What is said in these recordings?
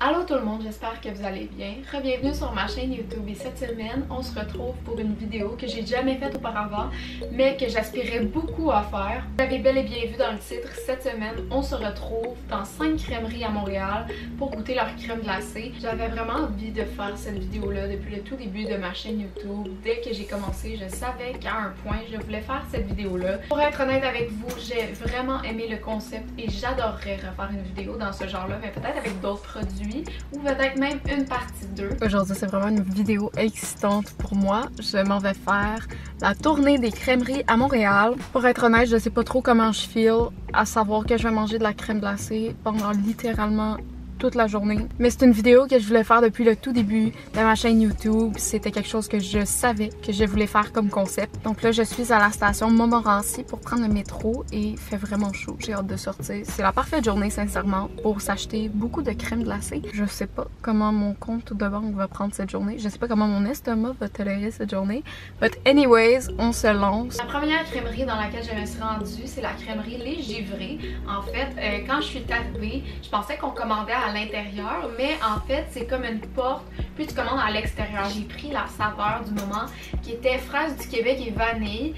Allô tout le monde, j'espère que vous allez bien. Bienvenue sur ma chaîne YouTube et cette semaine, on se retrouve pour une vidéo que j'ai jamais faite auparavant, mais que j'aspirais beaucoup à faire. Vous l'avez bel et bien vu dans le titre, cette semaine, on se retrouve dans 5 crèmeries à Montréal pour goûter leur crème glacée. J'avais vraiment envie de faire cette vidéo-là depuis le tout début de ma chaîne YouTube. Dès que j'ai commencé, je savais qu'à un point, je voulais faire cette vidéo-là. Pour être honnête avec vous, j'ai vraiment aimé le concept et j'adorerais refaire une vidéo dans ce genre-là, mais peut-être avec d'autres produits ou peut-être même une partie 2. Aujourd'hui, c'est vraiment une vidéo excitante pour moi. Je m'en vais faire la tournée des crèmeries à Montréal. Pour être honnête, je sais pas trop comment je feel à savoir que je vais manger de la crème glacée pendant littéralement toute la journée. Mais c'est une vidéo que je voulais faire depuis le tout début de ma chaîne YouTube. C'était quelque chose que je savais que je voulais faire comme concept. Donc là, je suis à la station Montmorency pour prendre le métro et il fait vraiment chaud. J'ai hâte de sortir. C'est la parfaite journée, sincèrement, pour s'acheter beaucoup de crème glacée. Je sais pas comment mon compte de banque va prendre cette journée. Je sais pas comment mon estomac va tolérer cette journée. But anyways, on se lance. La première crèmerie dans laquelle je me suis rendue, c'est la crèmerie Les Givrés. En fait, quand je suis arrivée, je pensais qu'on commandait à l'intérieur, mais en fait c'est comme une porte puis tu commandes à l'extérieur. J'ai pris la saveur du moment qui était fraise du Québec et vanille.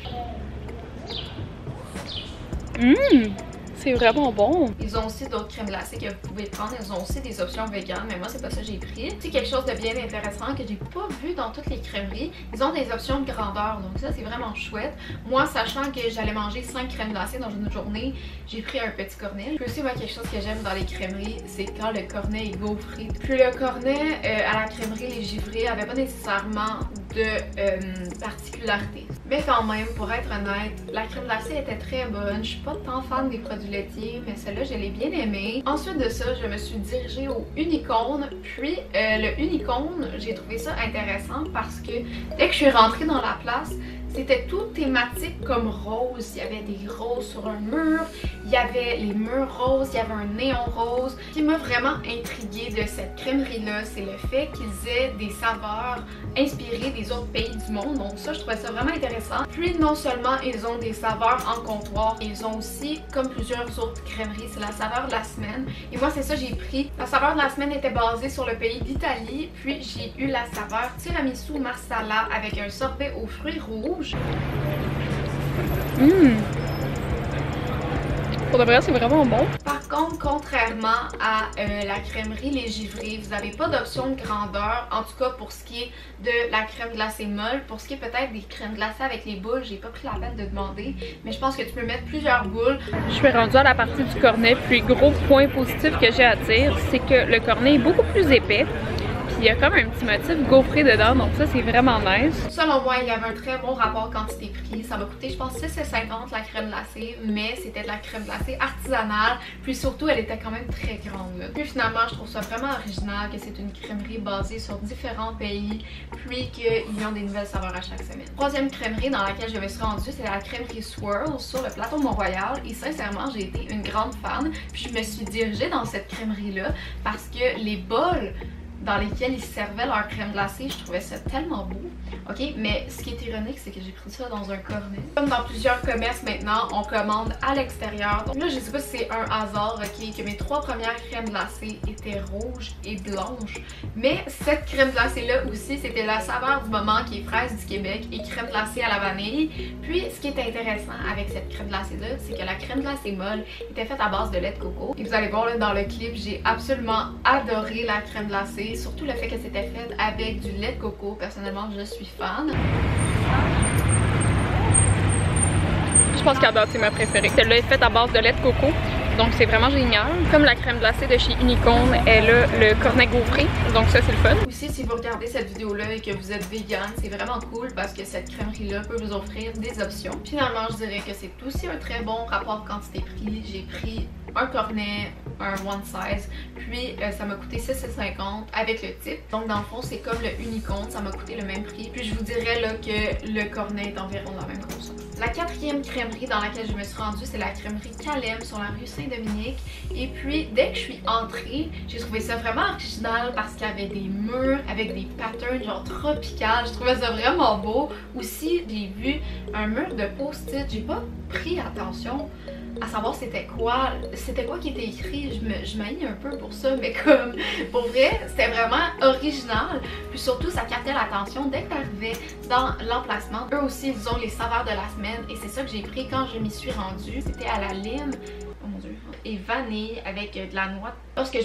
C'est vraiment bon. Ils ont aussi d'autres crèmes glacées que vous pouvez prendre. Ils ont aussi des options véganes, mais moi c'est pas ça que j'ai pris. C'est quelque chose de bien intéressant que j'ai pas vu dans toutes les crèmeries. Ils ont des options de grandeur, donc ça c'est vraiment chouette. Moi, sachant que j'allais manger 5 crèmes glacées dans une journée, j'ai pris un petit cornet. Puis aussi, moi, quelque chose que j'aime dans les crèmeries, c'est quand le cornet est gaufré. Puis le cornet à la crèmerie Les Givrés avait pas nécessairement de particularité. Mais quand même, pour être honnête, la crème glacée était très bonne. Je suis pas tant fan des produits laitiers, mais celle-là, je l'ai bien aimée. Ensuite de ça, je me suis dirigée au Unicorn. Puis le Unicorn, j'ai trouvé ça intéressant parce que dès que je suis rentrée dans la place, c'était tout thématique comme rose. Il y avait des roses sur un mur, il y avait les murs roses, il y avait un néon rose. Ce qui m'a vraiment intriguée de cette crèmerie-là, c'est le fait qu'ils aient des saveurs inspirées des autres pays du monde. Donc ça, je trouvais ça vraiment intéressant. Puis non seulement ils ont des saveurs en comptoir, ils ont aussi, comme plusieurs autres crèmeries, c'est la saveur de la semaine. Et moi, c'est ça que j'ai pris. La saveur de la semaine était basée sur le pays d'Italie. Puis j'ai eu la saveur tiramisu marsala avec un sorbet aux fruits rouges. Pour de vrai, c'est vraiment bon. Par contre, contrairement à la crèmerie Les Givrés, vous n'avez pas d'option de grandeur, en tout cas pour ce qui est de la crème glacée molle. Pour ce qui est peut-être des crèmes glacées avec les boules, j'ai pas pris la peine de demander, mais je pense que tu peux mettre plusieurs boules. Je suis rendue à la partie du cornet, puis gros point positif que j'ai à dire, c'est que le cornet est beaucoup plus épais. Il y a comme un petit motif gaufré dedans, donc ça c'est vraiment nice. Selon moi, il y avait un très bon rapport quantité-prix. Ça m'a coûté, je pense, 6,50 la crème glacée, mais c'était de la crème glacée artisanale. Puis surtout, elle était quand même très grande. Puis finalement, je trouve ça vraiment original que c'est une crèmerie basée sur différents pays, puis qu'ils ont des nouvelles saveurs à chaque semaine. Troisième crèmerie dans laquelle je me suis rendue, c'est la crèmerie Swirl sur le plateau Mont-Royal. Et sincèrement, j'ai été une grande fan. Puis je me suis dirigée dans cette crèmerie-là parce que les bols dans lesquels ils servaient leur crème glacée, je trouvais ça tellement beau. Ok, mais ce qui est ironique, c'est que j'ai pris ça dans un cornet. Comme dans plusieurs commerces maintenant, on commande à l'extérieur. Donc là, je sais pas si c'est un hasard, ok, que mes 3 premières crèmes glacées étaient rouges et blanches. Mais cette crème glacée-là aussi, c'était la saveur du moment qui est fraise du Québec et crème glacée à la vanille. Puis, ce qui est intéressant avec cette crème glacée-là, c'est que la crème glacée molle était faite à base de lait de coco. Et vous allez voir là, dans le clip, j'ai absolument adoré la crème glacée. Surtout le fait que c'était fait avec du lait de coco. Personnellement, je suis fan. Je pense qu'à date, c'est ma préférée. Celle-là est faite à base de lait de coco. Donc c'est vraiment génial. Comme la crème glacée de chez Unicorn, elle a le cornet gaufré. Donc ça, c'est le fun. Aussi, si vous regardez cette vidéo-là et que vous êtes vegan, c'est vraiment cool parce que cette crèmerie-là peut vous offrir des options. Finalement, je dirais que c'est aussi un très bon rapport quantité-prix. J'ai pris un cornet, un one size, puis ça m'a coûté 6,50 avec le type. Donc dans le fond, c'est comme le Unicorn, ça m'a coûté le même prix. Puis je vous dirais là que le cornet est environ de la même grosseur. La quatrième crèmerie dans laquelle je me suis rendue, c'est la crèmerie Calem sur la rue Saint-Dominique. Et puis dès que je suis entrée, j'ai trouvé ça vraiment original parce qu'il y avait des murs avec des patterns genre tropicales. Je trouvais ça vraiment beau. Aussi, j'ai vu un mur de post-it. J'ai pas pris attention à savoir c'était quoi qui était écrit. Je m'haïs un peu pour ça, mais comme pour vrai, c'était vraiment original. Puis surtout, ça captait l'attention dès que t'arrivais dans l'emplacement. Eux aussi, ils ont les saveurs de la semaine et c'est ça que j'ai pris quand je m'y suis rendue. C'était à la lime, oh mon dieu, et vanille avec de la noix. Lorsque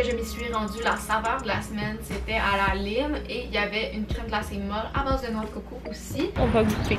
je m'y suis rendue, la saveur de la semaine, c'était à la lime et il y avait une crème glacée molle à base de noix de coco aussi. On va goûter.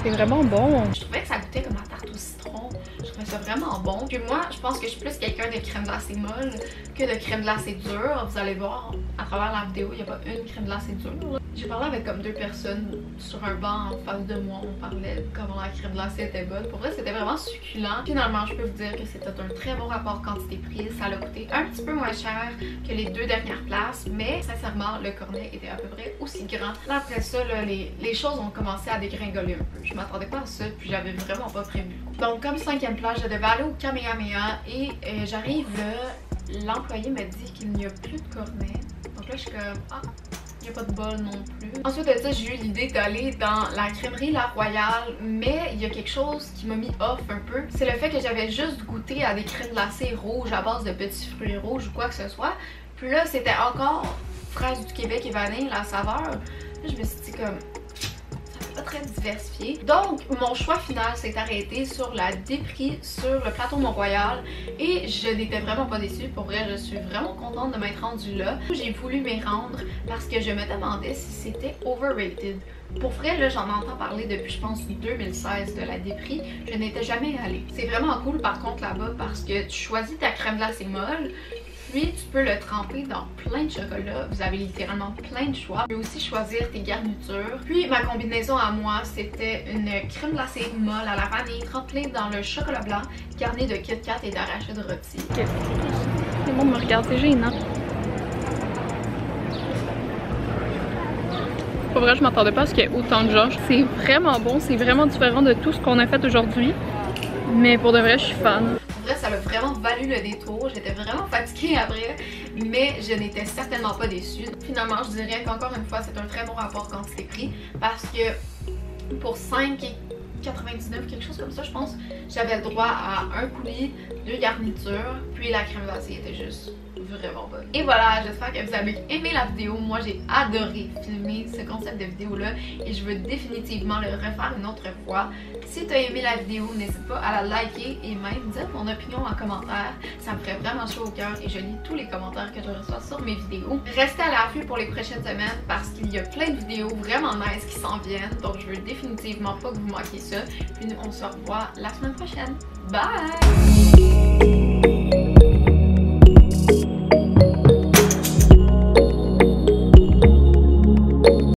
C'est vraiment bon. Je trouvais que ça goûtait comme la tarte au citron. Je trouvais ça vraiment bon. Puis moi, je pense que je suis plus quelqu'un de crème glacée molle que de crème glacée dure. Vous allez voir, à travers la vidéo, il n'y a pas une crème glacée dure. J'ai parlé avec comme 2 personnes sur un banc en face de moi. On parlait de comment la crème glacée était bonne. Pour vrai, c'était vraiment succulent. Finalement, je peux vous dire que c'était un très bon rapport quantité-prix. Ça a coûté un petit peu moins cher que les 2 dernières places. Mais sincèrement, le cornet était à peu près aussi grand. Là, après ça, là, les choses ont commencé à dégringoler un peu. Je m'attendais pas à ça, puis j'avais vraiment pas prévu. Donc, comme 5e place, je devais aller au Kamehameha et j'arrive là. L'employé m'a dit qu'il n'y a plus de cornet. Donc là, je suis comme, ah, il n'y a pas de bol non plus. Ensuite de ça, j'ai eu l'idée d'aller dans la crèmerie La Royale, mais il y a quelque chose qui m'a mis off un peu. C'est le fait que j'avais juste goûté à des crèmes glacées rouges à base de petits fruits rouges ou quoi que ce soit. Puis là, c'était encore fraise du Québec et vanille, la saveur. Là, je me suis dit comme, pas très diversifié. Donc, mon choix final s'est arrêté sur la Dépris sur le plateau Mont-Royal et je n'étais vraiment pas déçue. Pour vrai, je suis vraiment contente de m'être rendue là. J'ai voulu m'y rendre parce que je me demandais si c'était overrated. Pour vrai, là, j'en entends parler depuis, je pense, 2016 de la Dépris. Je n'étais jamais allée. C'est vraiment cool, par contre, là-bas parce que tu choisis ta crème glacée molle. Puis tu peux le tremper dans plein de chocolats. Vous avez littéralement plein de choix. Tu peux aussi choisir tes garnitures. Puis ma combinaison à moi, c'était une crème glacée molle à la vanille trempée dans le chocolat blanc, garnie de Kit Kat et d'arachide rôti. Okay. Le monde me regarde, c'est gênant. Pour vrai, je m'attendais pas à ce qu'il y ait autant de gens. C'est vraiment bon, c'est vraiment différent de tout ce qu'on a fait aujourd'hui. Mais pour de vrai, je suis fan. Ça m'a vraiment valu le détour. J'étais vraiment fatiguée après, mais je n'étais certainement pas déçue. Finalement, je dirais qu'encore une fois, c'est un très bon rapport quantité-prix parce que pour 5,99, quelque chose comme ça, je pense, j'avais le droit à un coulis, 2 garnitures, puis la crème glacée était juste vraiment bonne. Et voilà, j'espère que vous avez aimé la vidéo. Moi, j'ai adoré filmer ce concept de vidéo-là et je veux définitivement le refaire une autre fois. Si tu as aimé la vidéo, n'hésite pas à la liker et même dire mon opinion en commentaire. Ça me ferait vraiment chaud au cœur et je lis tous les commentaires que je reçois sur mes vidéos. Restez à l'affût pour les prochaines semaines parce qu'il y a plein de vidéos vraiment nice qui s'en viennent. Donc, je veux définitivement pas que vous manquiez ça. Puis nous, on se revoit la semaine prochaine. Bye!